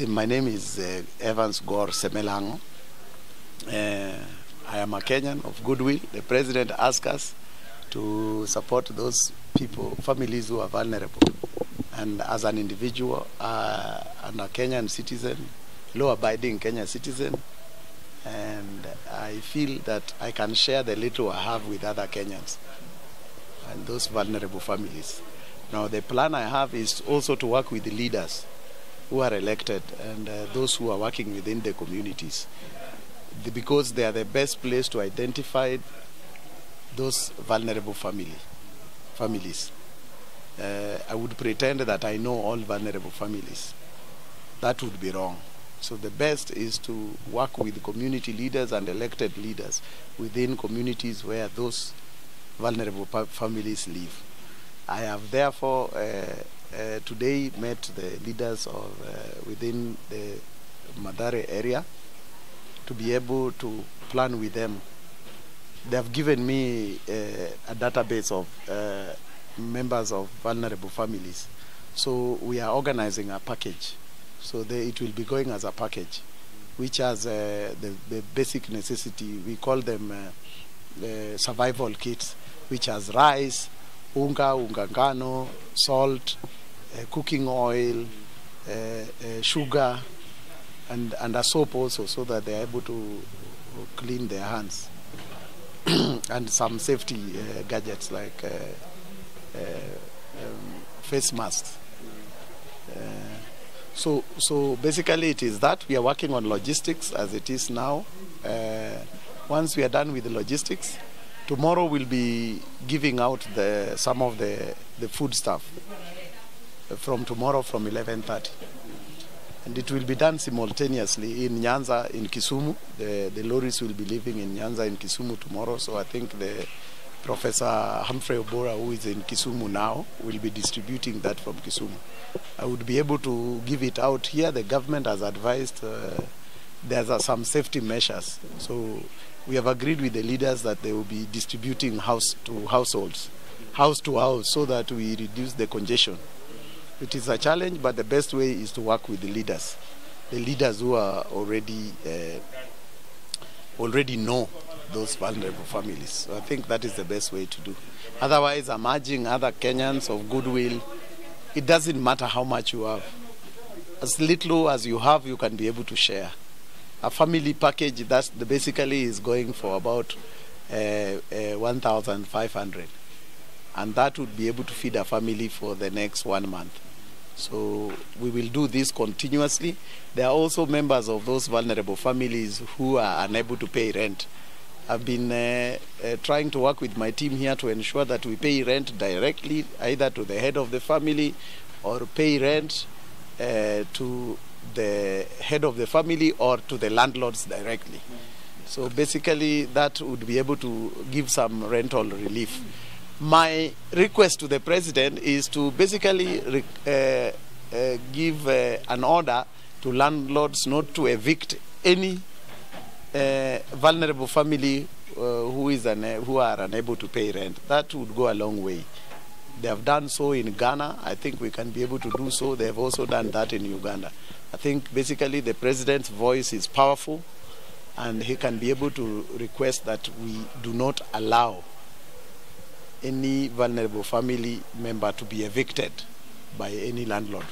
My name is Evans Gore Semelango. I am a Kenyan of goodwill. The president asked us to support those people, families who are vulnerable. And as an individual, I'm a Kenyan citizen, law-abiding Kenyan citizen, and I feel that I can share the little I have with other Kenyans and those vulnerable families. Now, the plan I have is also to work with the leaders who are elected and those who are working within the communities, because they are the best place to identify those vulnerable families. I would pretend that I know all vulnerable families. That would be wrong. So the best is to work with community leaders and elected leaders within communities where those vulnerable families live. I have therefore today met the leaders of within the Mathare area to be able to plan with them. They have given me a database of members of vulnerable families. So we are organizing a package. So it will be going as a package, which has the basic necessity. We call them survival kits, which has rice, unga ngano, salt, cooking oil, sugar, and a soap also, so that they are able to clean their hands. And some safety gadgets like face masks. So basically it is that we are working on logistics as it is now. Once we are done with the logistics, tomorrow we'll be giving out some of the food stuff from tomorrow from 11:30. And it will be done simultaneously in Nyanza, in Kisumu. The lorries will be leaving in Nyanza, in Kisumu tomorrow. So I think the Professor Humphrey Obora, who is in Kisumu now, will be distributing that from Kisumu. I would be able to give it out here. The government has advised there's some safety measures. So we have agreed with the leaders that they will be distributing house to households, house to house, so that we reduce the congestion. It is a challenge, but the best way is to work with the leaders who are already know those vulnerable families. So I think that is the best way to do. Otherwise, I'm urging other Kenyans of goodwill, it doesn't matter how much you have. As little as you have, you can be able to share. A family package basically is going for about 1,500. And that would be able to feed a family for the next 1 month. So we will do this continuously. There are also members of those vulnerable families who are unable to pay rent. I've been trying to work with my team here to ensure that we pay rent directly, either to the head of the family or pay rent to the head of the family or to the landlords directly. So basically that would be able to give some rental relief. My request to the president is to basically give an order to landlords not to evict any vulnerable family who are unable to pay rent. That would go a long way. They have done so in Ghana. I think we can be able to do so. They have also done that in Uganda. I think basically the president's voice is powerful, and he can be able to request that we do not allow any vulnerable family member to be evicted by any landlord.